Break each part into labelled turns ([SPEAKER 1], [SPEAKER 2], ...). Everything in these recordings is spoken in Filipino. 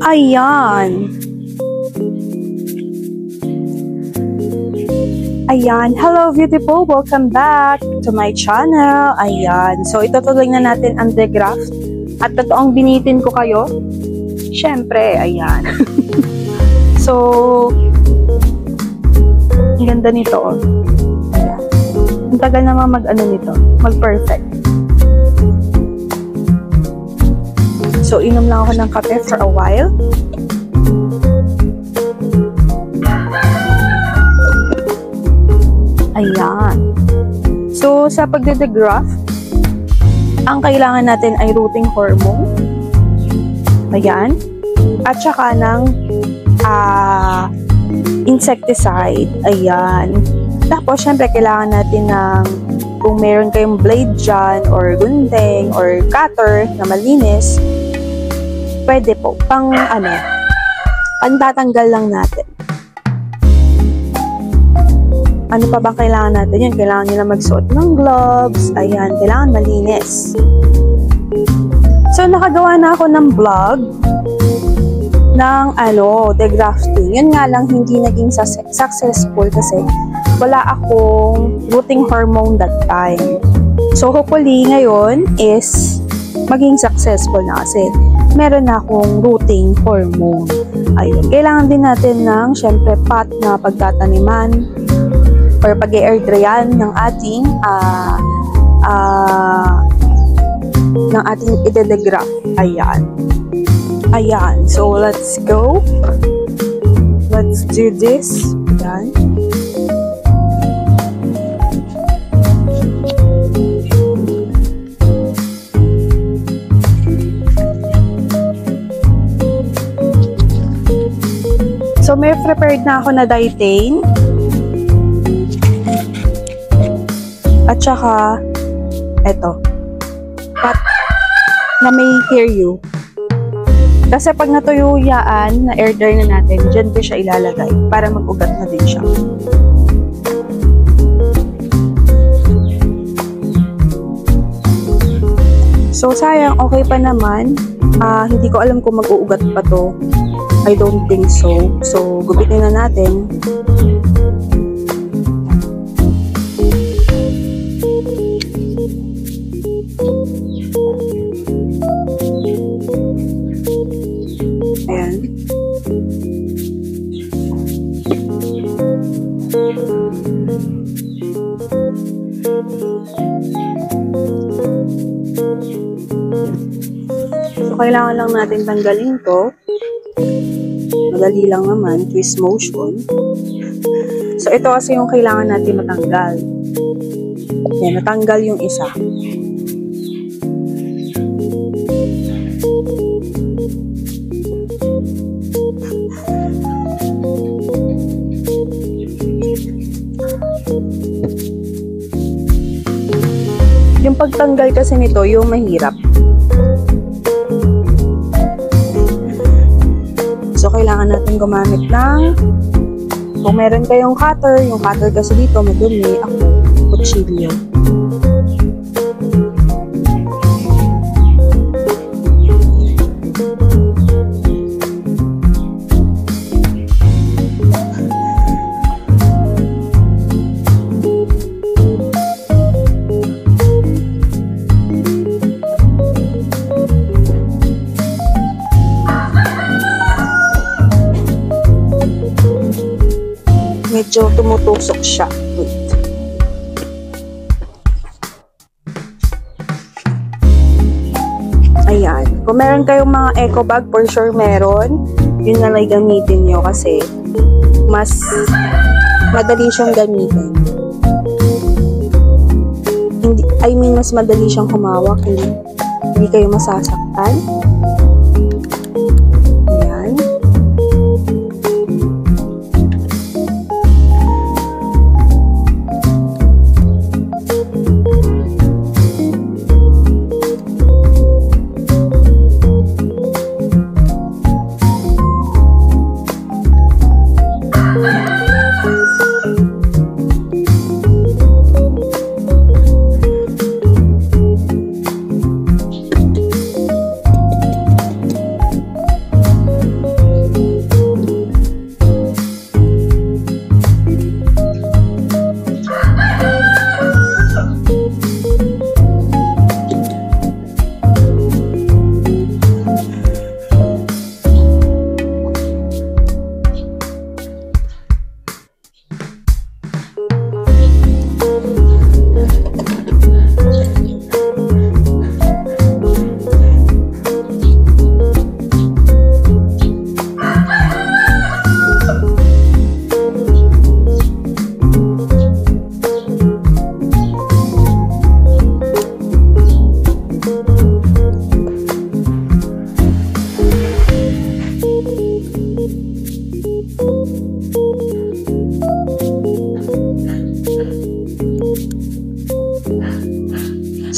[SPEAKER 1] Ayan. Ayan. Hello, beautiful. Welcome back to my channel. Ayan. So, itutuloy na natin ang the graft. At totoong binitin ko kayo. Siyempre, ayan. So, ang ganda nito, oh. Ayan. Ang tagal naman mag-ano nito. Mag-perfect. So, inom lang ako ng kape for a while. Ayan. So, sa pagde-graft, ang kailangan natin ay rooting hormone. Ayan. At saka ng insecticide. Ayan. Tapos, syempre, kailangan natin ng kung meron kayong blade dyan, or gunting, or cutter na malinis, pwede po. Pantatanggal lang natin. Ano pa bang kailangan natin yun? Kailangan nyo na magsuot ng gloves. Ayan, kailangan malinis. So, nakagawa na ako ng vlog ng degrafting. Yun nga lang, hindi naging successful kasi wala akong rooting hormone that time. So, hopefully, ngayon is maging successful na kasi meron na akong rooting hormone. Ayun. Kailangan din natin ng, syempre, pot na pagtataniman or pag-i-air-dryan ng ating ide-graft. Ayan. Ayan. So, let's go. Let's do this. Ayan. So, may prepared na ako na dietane. At saka, eto, pot na may hear you. Kasi pag natuyo yan, na air dry na natin, dyan ko siya ilalagay para mag-ugat na din siya. So, sayang, okay pa naman. Hindi ko alam kung mag-uugat pa to. I don't think so. So, gupitin na natin. Ayan. So, kailangan lang natin tanggalin to. Madali lang naman, twist motion. So, ito kasi yung kailangan natin matanggal. Yan, natanggal yung isa. Yung pagtanggal kasi nito, yung mahirap. So, kailangan natin gumamit ng, kung meron kayong cutter, yung cutter kasi dito, madumi, ako, kutsilyo. Medyo tumutusok siya. Wait. Ayan. Kung meron kayong mga eco bag, for sure meron. Yun na lang gamitin nyo kasi mas madali siyang gamitin. Mas madali siyang humawak. Hindi kayo masasaktan.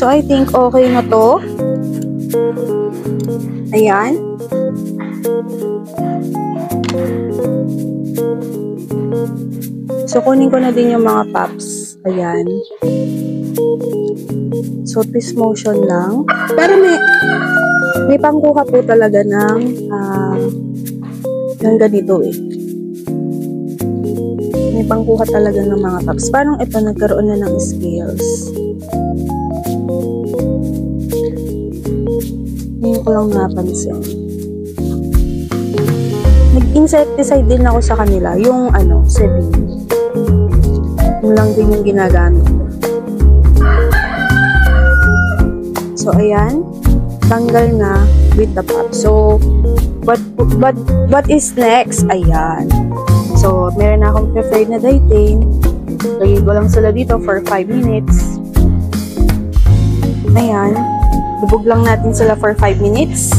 [SPEAKER 1] So, I think okay na to. Ayan. So, kunin ko na din yung mga pups. Ayan. So, twist motion lang. Pero may pangkuha po talaga ng ganito eh. May pangkuha talaga ng mga pups. Parang ito, nagkaroon na ng scales. Ngayon ko lang napansin. Nag-insecticide din ako sa kanila. Yung Sevin. Yun lang din yung ginagamit ko. So, ayan. Tanggal na with the pop. So, what is next? Ayan. So, meron na akong preferred na Ditane. Lagay ko lang sila dito for 5 minutes. Ayan. Bubog lang natin sila for 5 minutes.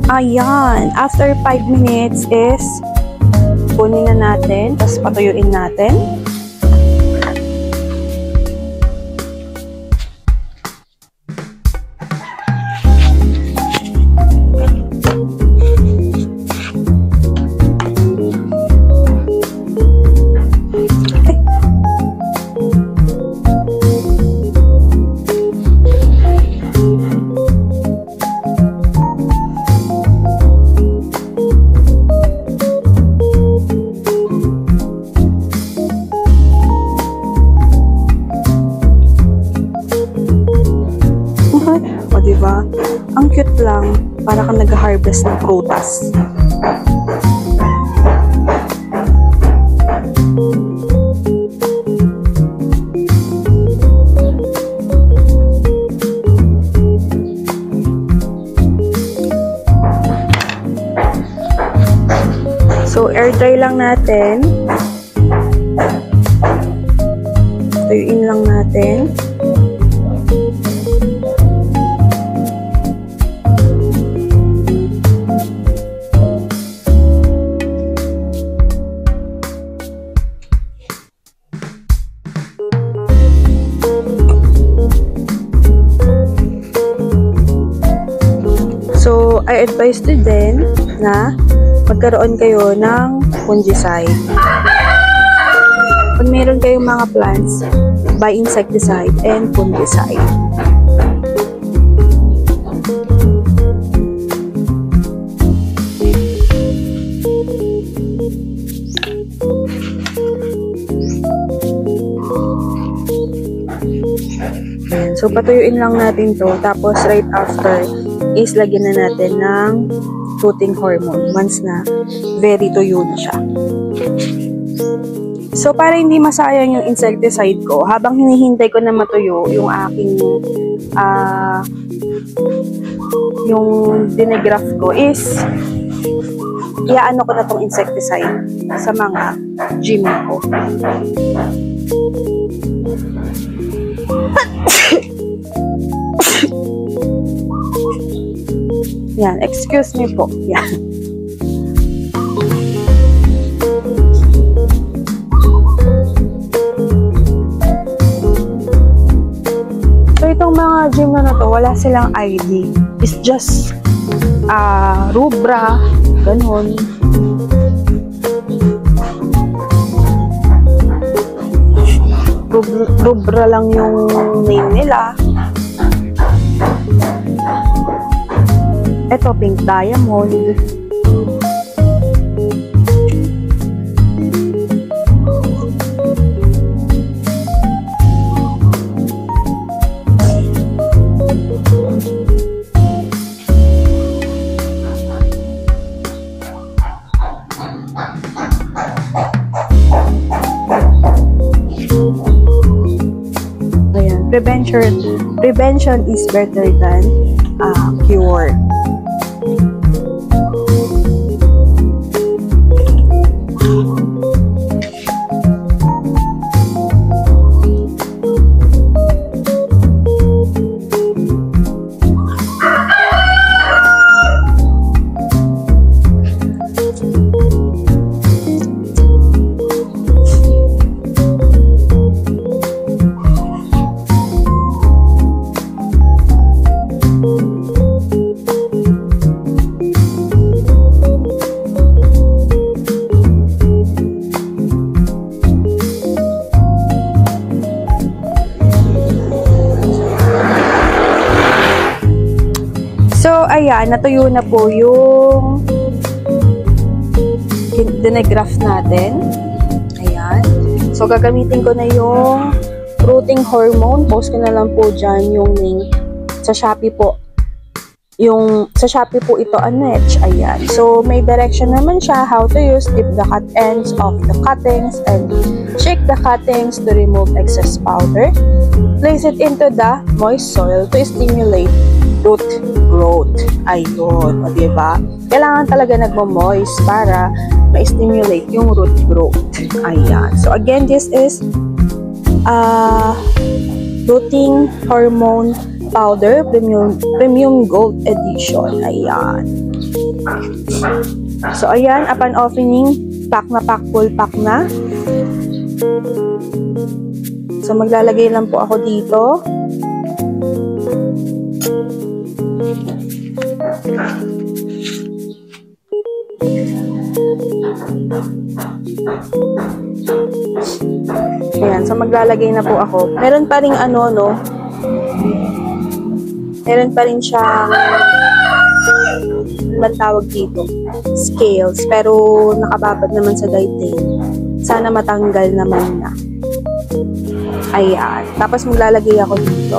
[SPEAKER 1] Ayan. After 5 minutes is kunin na natin, tapos patuyuin natin. Diba? Ang cute lang, para kang nag-harvest ng prutas. So, air dry lang natin. Tuyuin lang natin. So, I advise you din na magkaroon kayo ng fungicide. Pag meron kayong mga plants, buy insecticide and fungicide. Ayan. So, patuyuin lang natin to. Tapos, right after, is lagyan na natin ng fruiting hormone once na very tuyo na siya. So, para hindi masayang yung insecticide ko, habang hinihintay ko na matuyo yung aking yung dinegraph ko is iaano ko na tong insecticide sa mga gym ko. Yan, excuse me po. Yan. So, itong mga gym na to, wala silang ID. It's just rubra, ganun. Rubra lang yung name nila. Ito, Pink Diamond. Ayan, prevention is better than cure. ayan, natuyo na po yung dinegraph natin. Ayan. So, gagamitin ko na yung rooting hormone. Post ko na lang po dyan yung link sa Shopee po. Sa Shopee po ito, Anetch. Ayan. So, may direction naman siya how to use. Dip the cut ends of the cuttings and shake the cuttings to remove excess powder. Place it into the moist soil to stimulate root growth. Ayun. O, diba? Kailangan talaga nagmo-moist para ma-stimulate yung root growth. Ayan. So, again, this is rooting hormone powder, premium gold edition. Ayan. So, ayan, upon opening, pack na pack, full pack na. So, maglalagay lang po ako dito. Ayan, so maglalagay na po ako. Meron pa rin meron pa rin siyang tawag dito, scales, pero nakababad naman sa daigdig. Sana matanggal naman na. Ayan. Tapos maglalagay ako dito.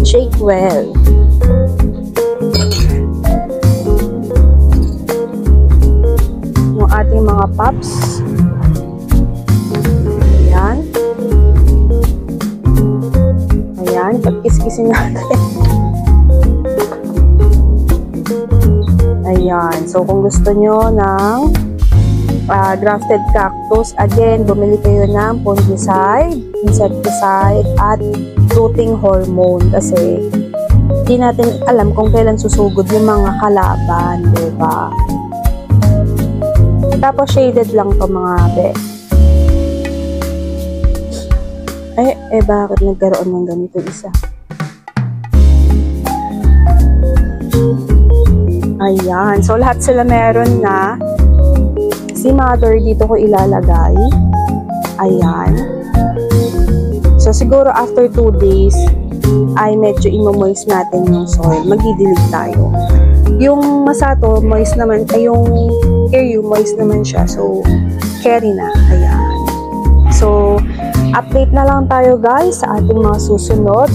[SPEAKER 1] Shake well. Yung ating mga pups. Ayan. Ayan. Pagkiskisin natin. Ayan. So, kung gusto nyo ng grafted cactus, again, bumili kayo ng fungicide, insecticide, at rooting hormone kasi di natin alam kung kailan susugod yung mga kalaban, diba? Tapos shaded lang to mga be. Bakit nagkaroon ng ganito isa? Ayan. So, lahat sila meron na. Si mother dito ko ilalagay. Ayan. So, siguro after 2 days, ay medyo imo-moist natin yung soil. Magdidilig tayo. Yung masato, moist naman. Yung area, moist naman siya. So, carry na. Ayan. So, update na lang tayo guys sa ating mga susunod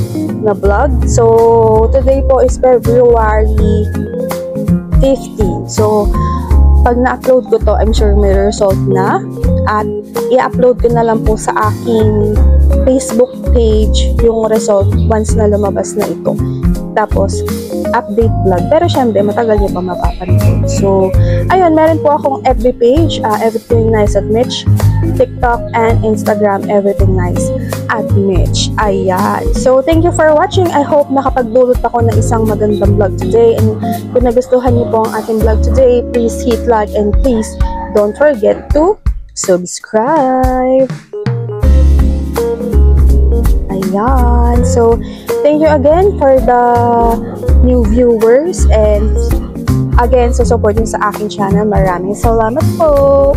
[SPEAKER 1] na vlog. So, today po is February 15. So, pag na-upload ko to, I'm sure may result na. At i-upload ko na lang po sa aking Facebook page yung result once na lumabas na ito. Tapos, update vlog. Pero syempre, matagal nyo pa mapapanood. So, ayun, meron po akong FB page, Everything Nice at Mitch. TikTok and Instagram, Everything Nice at Mitch. Ayan. So, thank you for watching. I hope nakapagdulot ako ng isang magandang vlog today. And kung nagustuhan niyo po ang ating vlog today, please hit like and please don't forget to subscribe. Ayan. So, thank you again for the new viewers and again, sa support niyo sa aking channel. Maraming salamat po.